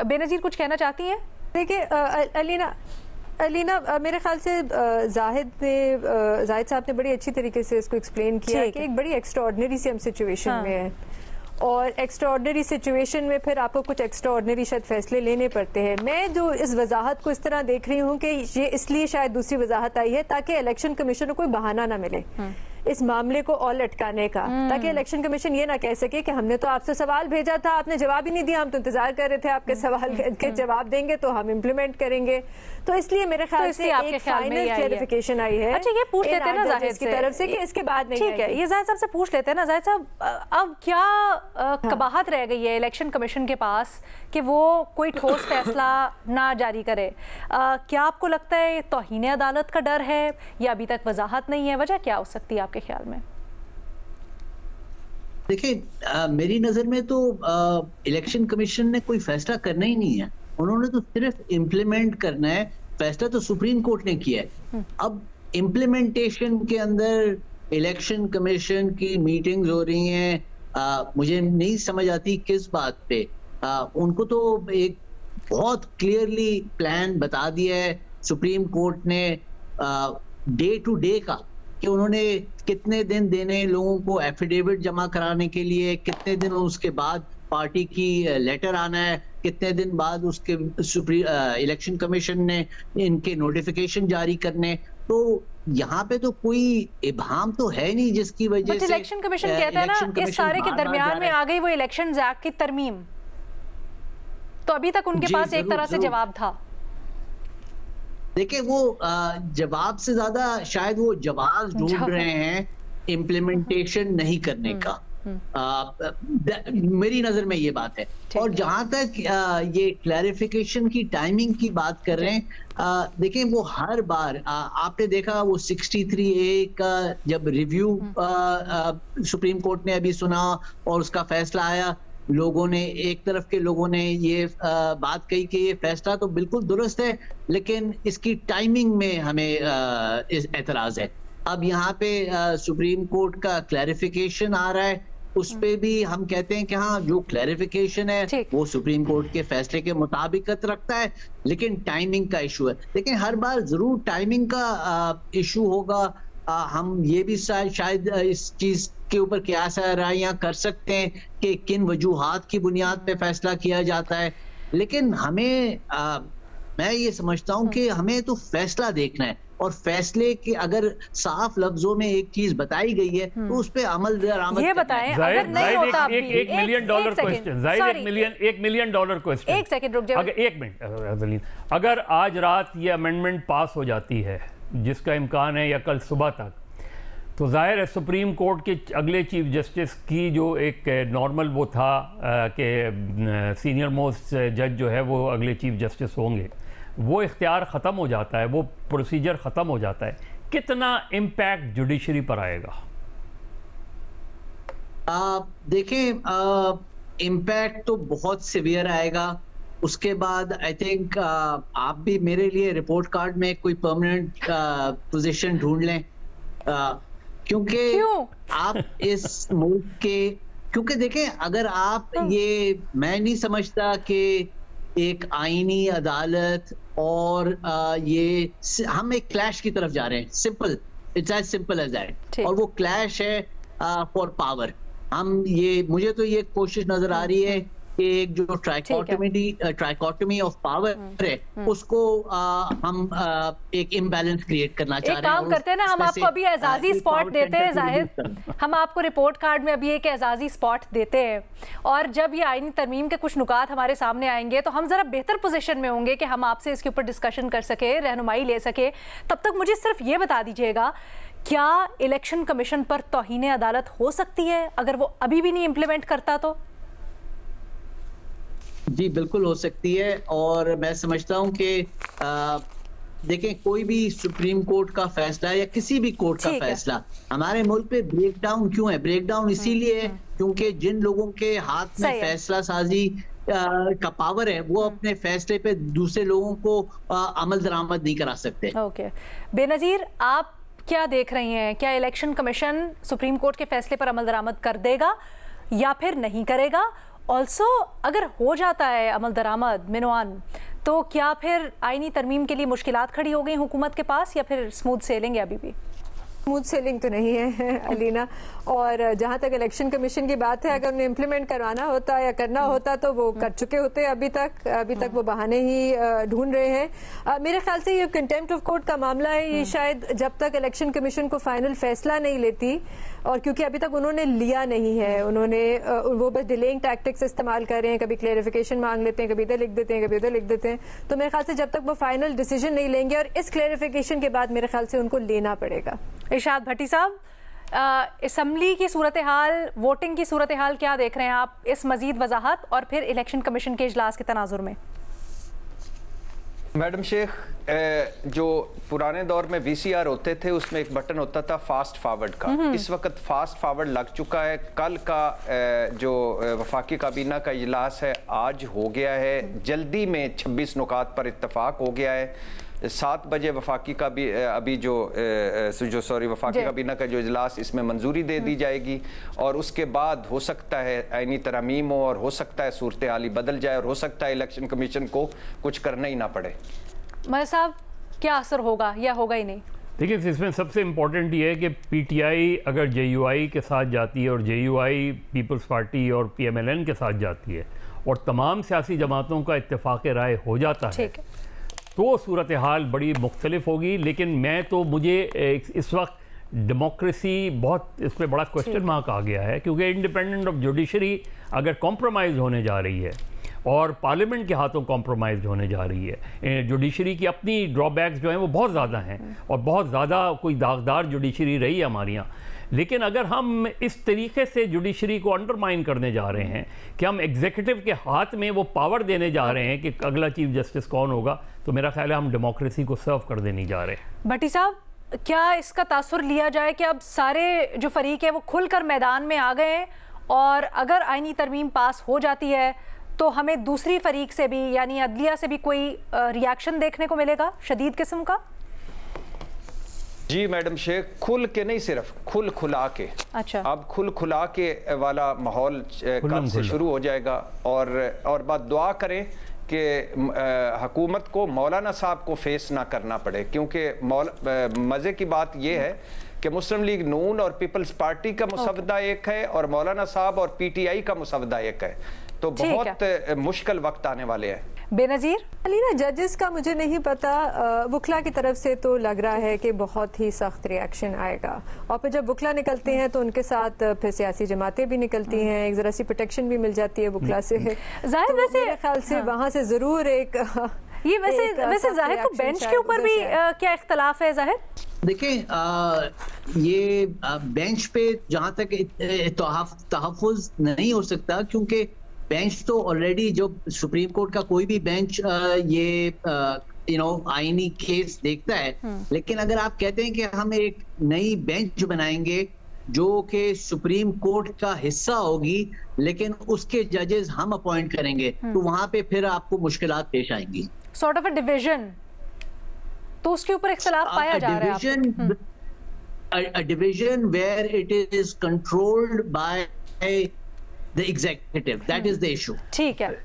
बेनज़ीर कुछ कहना चाहती हैं? देखिए अलीना मेरे ख्याल से जाहिद साहब ने बड़ी अच्छी तरीके से इसको एक्सप्लेन किया कि एक बड़ी एक्स्ट्राऑर्डिनरी सी हम सिचुएशन में है, और एक्स्ट्राऑर्डिनरी सिचुएशन में फिर आपको कुछ एक्स्ट्राऑर्डिनरी शायद फैसले लेने पड़ते हैं। मैं जो इस वजाहत को इस तरह देख रही हूँ कि ये इसलिए शायद दूसरी वजाहत आई है ताकि इलेक्शन कमीशन को कोई बहाना ना मिले इस मामले को और लटकाने का, ताकि इलेक्शन कमीशन ये ना कह सके कि हमने तो आपसे सवाल भेजा था, आपने जवाब ही नहीं दिया, हम तो इंतजार कर रहे थे आपके सवाल के जवाब देंगे तो हम इम्प्लीमेंट करेंगे। तो इसलिए मेरे ख्याल से एक फाइनल क्लैरिफिकेशन आई है। अच्छा, ये पूछ लेते हैं ना जाहिद की तरफ से कि इसके बाद नहीं। ठीक है, ये जाहिद साहब से पूछ लेते हैं ना। जाहिद साहब, अब क्या कबाहत रह गई है इलेक्शन कमीशन के पास कि वो कोई ठोस फैसला ना जारी करे? क्या आपको लगता है तौहीन अदालत का डर है या अभी तक वजाहत नहीं है? वजह क्या हो सकती है आपके ख्याल में? देखिए, मेरी नजर में तो इलेक्शन कमीशन ने कोई फैसला करना ही नहीं है, उन्होंने तो सिर्फ इम्प्लीमेंट करना है। फैसला तो सुप्रीम कोर्ट ने किया है। अब इम्प्लीमेंटेशन के अंदर इलेक्शन कमीशन की मीटिंग्स हो रही हैं, मुझे नहीं समझ आती किस बात पे। उनको तो एक बहुत क्लियरली प्लान बता दिया है सुप्रीम कोर्ट ने डे टू डे का, कि उन्होंने कितने दिन देने लोगों को एफिडेविट जमा कराने के लिए, कितने दिन उसके बाद पार्टी की लेटर आना है, कितने दिन बाद उसके इलेक्शन कमीशन ने इनके नोटिफिकेशन जारी करने। तो यहाँ पे तो कोई इबाम तो है नहीं जिसकी वजह से इलेक्शन कमीशन कहता है ना इस सारे के दरमियान में आ गई वो इलेक्शन एक्ट की तरमीम, तो अभी तक उनके पास एक तरह से जवाब था। देखिए, वो जवाब से ज्यादा शायद वो जवाब ढूंढ रहे हैं इम्प्लीमेंटेशन नहीं करने का। मेरी नजर में ये बात है। और जहां तक ये क्लैरिफिकेशन की टाइमिंग की बात कर रहे हैं, देखिए वो हर बार आपने देखा वो 63A का जब रिव्यू सुप्रीम कोर्ट ने अभी सुना और उसका फैसला आया, लोगों ने, एक तरफ के लोगों ने ये बात कही कि ये फैसला तो बिल्कुल दुरुस्त है, लेकिन इसकी टाइमिंग में हमें एतराज है। अब यहाँ पे सुप्रीम कोर्ट का क्लैरिफिकेशन आ रहा है, उस पे भी हम कहते हैं कि हाँ, जो क्लैरिफिकेशन है वो सुप्रीम कोर्ट के फैसले के मुताबिक रखता है, लेकिन टाइमिंग का इशू है। लेकिन हर बार जरूर टाइमिंग का इशू होगा। हम ये भी शायद इस चीज के ऊपर क्यास राइयां कर सकते हैं कि किन वजूहात की बुनियाद पे फैसला किया जाता है, लेकिन हमें मैं ये समझता हूं कि हमें तो फैसला देखना है, और फैसले के अगर साफ लफ्जों में एक चीज बताई गई है तो उस पे अमल दरामद ये बताएं। अगर नहीं होता एक million dollar question, $1 million question. एक सेकंड रुक जाइए, एक मिनट। अगर आज रात ये अमेंडमेंट पास हो जाती है, जिसका इम्कान है, या कल सुबह तक, तो जाहिर है सुप्रीम कोर्ट के अगले चीफ जस्टिस की जो एक नॉर्मल वो था कि सीनियर मोस्ट जज जो है वो अगले चीफ जस्टिस होंगे, वो इख्तियार ख़त्म हो जाता है, वो प्रोसीजर ख़त्म हो जाता है। कितना इम्पैक्ट जुडिशरी पर आएगा? देखें, इम्पैक्ट तो बहुत सिवियर आएगा। उसके बाद आई थिंक आप भी मेरे लिए रिपोर्ट कार्ड में कोई परमानेंट पोजीशन ढूंढ लें, क्योंकि आप इस मुल्क के, क्योंकि देखें, अगर आप ये, मैं नहीं समझता कि एक आईनी अदालत और ये हम एक क्लैश की तरफ जा रहे हैं। Simple, it's as simple as that. और वो क्लैश है फॉर पावर। हम ये, मुझे तो ये कोशिश नजर आ रही है कि एक जो ट्राइकोटमी ऑफ पावर है उसको हम एक इम्बैलेंस क्रिएट करना चाह रहे हैं। एक काम करते हैं ना, हम आपको अभी एजाजी स्पॉट देते हैं जाहिद, हम आपको रिपोर्ट कार्ड में अभी एक एजाजी स्पॉट देते हैं, और जब ये आईनी तरमीम के कुछ नुकात हमारे सामने आएंगे तो हम जरा बेहतर पोजीशन में होंगे कि हम आपसे इसके ऊपर डिस्कशन कर सके, रहनुमाई ले सके। तब तक मुझे सिर्फ ये बता दीजिएगा, क्या इलेक्शन कमीशन पर तौहीन अदालत हो सकती है अगर वो अभी भी नहीं इम्प्लीमेंट करता? तो जी बिल्कुल हो सकती है, और मैं समझता हूं कि देखें, कोई भी सुप्रीम कोर्ट का फैसला या किसी भी कोर्ट का फैसला हमारे मुल्क पे ब्रेक डाउन क्यों है? ब्रेक डाउन इसीलिए है क्योंकि जिन लोगों के हाथ में फैसला साजी का पावर है वो अपने फैसले पे दूसरे लोगों को अमल दरामद नहीं करा सकते। ओके, बेनज़ीर, आप क्या देख रही हैं? क्या इलेक्शन कमीशन सुप्रीम कोर्ट के फैसले पर अमल दरामद कर देगा या फिर नहीं करेगा? ऑल्सो अगर हो जाता है अमल दरामद मिनवान, तो क्या फिर आईनी तरमीम के लिए मुश्किलात खड़ी हो गई हुकूमत के पास, या फिर स्मूथ सेलिंग है अभी भी? स्मूथ सेलिंग तो नहीं है अलीना, और जहाँ तक इलेक्शन कमीशन की बात है, अगर उन्हें इम्प्लीमेंट करवाना होता या करना होता तो वो कर चुके होते। अभी तक वो बहाने ही ढूंढ रहे हैं। मेरे ख्याल से ये कंटेम्प्ट ऑफ कोर्ट का मामला है, ये शायद जब तक इलेक्शन कमीशन को फाइनल फैसला नहीं लेती, और क्योंकि अभी तक उन्होंने लिया नहीं है, वो बस डिलेइंग टैक्टिक्स इस्तेमाल कर रहे हैं, कभी क्लेरिफिकेशन मांग लेते हैं, कभी इधर लिख देते हैं, कभी उधर लिख देते हैं। तो मेरे ख्याल से जब तक वो फाइनल डिसीजन नहीं लेंगे, और इस क्लेरिफिकेशन के बाद मेरे ख्याल से उनको लेना पड़ेगा। इरशाद भट्टी साहब, असम्बली की सूरत हाल, वोटिंग की सूरत हाल क्या देख रहे हैं आप, इस मजीद वजाहत और फिर इलेक्शन कमीशन के इजलास के तनाजुर में? मैडम शेख, जो पुराने दौर में VCR होते थे उसमें एक बटन होता था फास्ट फॉरवर्ड का। इस वक्त फास्ट फॉरवर्ड लग चुका है। कल का जो वफाकी काबीना का इजलास है आज हो गया है, जल्दी में 26 नुकात पर इत्तफाक हो गया है। 7 बजे वफाकी का भी वफाकी काबीना का जो इजलास, इसमें मंजूरी दे दी जाएगी, और उसके बाद हो सकता है आईनी तरमीम हो, और हो सकता है सूरत हाल बदल जाए, और हो सकता है इलेक्शन कमीशन को कुछ करना ही ना पड़े। मलिक साहब, क्या असर होगा या होगा ही नहीं? देखिए, इसमें सबसे इम्पोर्टेंट ये है कि PTI अगर JUI के साथ जाती है, और JUI पीपल्स पार्टी और PMLN के साथ जाती है, और तमाम सियासी जमातों का इत्तेफाक राय हो जाता है, तो सूरत हाल बड़ी मुख्तलिफ होगी। लेकिन मुझे इस वक्त डेमोक्रेसी बहुत, इस पर बड़ा क्वेश्चन मार्क आ गया है, क्योंकि इंडिपेंडेंट ऑफ जुडिशरी अगर कॉम्प्रोमाइज़ होने जा रही है, और पार्लियामेंट के हाथों कॉम्प्रोमाइज़ होने जा रही है, जुडिशरी की अपनी ड्रॉबैक्स जो हैं वो बहुत ज़्यादा हैं, और बहुत ज़्यादा कोई दागदार जुडिशरी रही है हमारे यहाँ। लेकिन अगर हम इस तरीके से जुडिशरी को अंडरमाइन करने जा रहे हैं कि हम एग्जीक्यूटिव के हाथ में वो पावर देने जा रहे हैं कि अगला चीफ जस्टिस कौन होगा, तो मेरा ख्याल है हम डेमोक्रेसी को सर्व कर देने जा रहे हैं। भट्टी साहब, क्या इसका तासुर लिया जाए कि अब सारे जो फरीक है वो खुलकर मैदान में आ गए हैं, और अगर आईनी तरमीम पास हो जाती है तो हमें दूसरी फरीक से भी, यानी अदलिया से भी, कोई रिएक्शन देखने को मिलेगा शदीद किस्म का? जी मैडम शेख, खुल के नहीं, सिर्फ खुला के। अच्छा, अब खुला के वाला माहौल कल से शुरू हो जाएगा, और बात दुआ करें कि हुकूमत को मौलाना साहब को फेस ना करना पड़े, क्योंकि मज़े की बात यह है कि मुस्लिम लीग नून और पीपल्स पार्टी का मुसवदा एक है, और मौलाना साहब और PTI का मुसवदा एक है, तो बहुत मुश्किल वक्त आने वाले हैं। बेनजीर अलीना, जजेस का मुझे नहीं पता, वकला की तरफ से तो लग रहा है कि बहुत ही सख्त रिएक्शन आएगा, और फिर जब वकला निकलते हैं तो उनके साथ फिर सियासी जमातें भी निकलती हैं, एक जरा सी प्रोटेक्शन भी मिल जाती है वकला से। जाहिर, वैसे मेरे ख्याल से वहाँ से जरूर ये वैसे जाहिर को बेंच के ऊपर भी क्या इख्तलाफ है? जाहिर, देखें, ये बेंच पे जहां तक तहफ़्फ़ुज़ नहीं हो सकता, क्योंकि बेंच तो ऑलरेडी, जो सुप्रीम कोर्ट का कोई भी बेंच ये आईनी केस देखता है। लेकिन अगर आप कहते हैं कि हम एक नई बेंच बनाएंगे जो कि सुप्रीम कोर्ट का हिस्सा होगी, लेकिन उसके जजेस हम अपॉइंट करेंगे, तो वहां पे फिर आपको मुश्किलात पेश आएंगी। सॉर्ट ऑफ अ डिवीजन, तो उसके ऊपर इख्तिलाफ पाया जा रहा है। A division where it is controlled by the executive, that is the issue. ठीक है।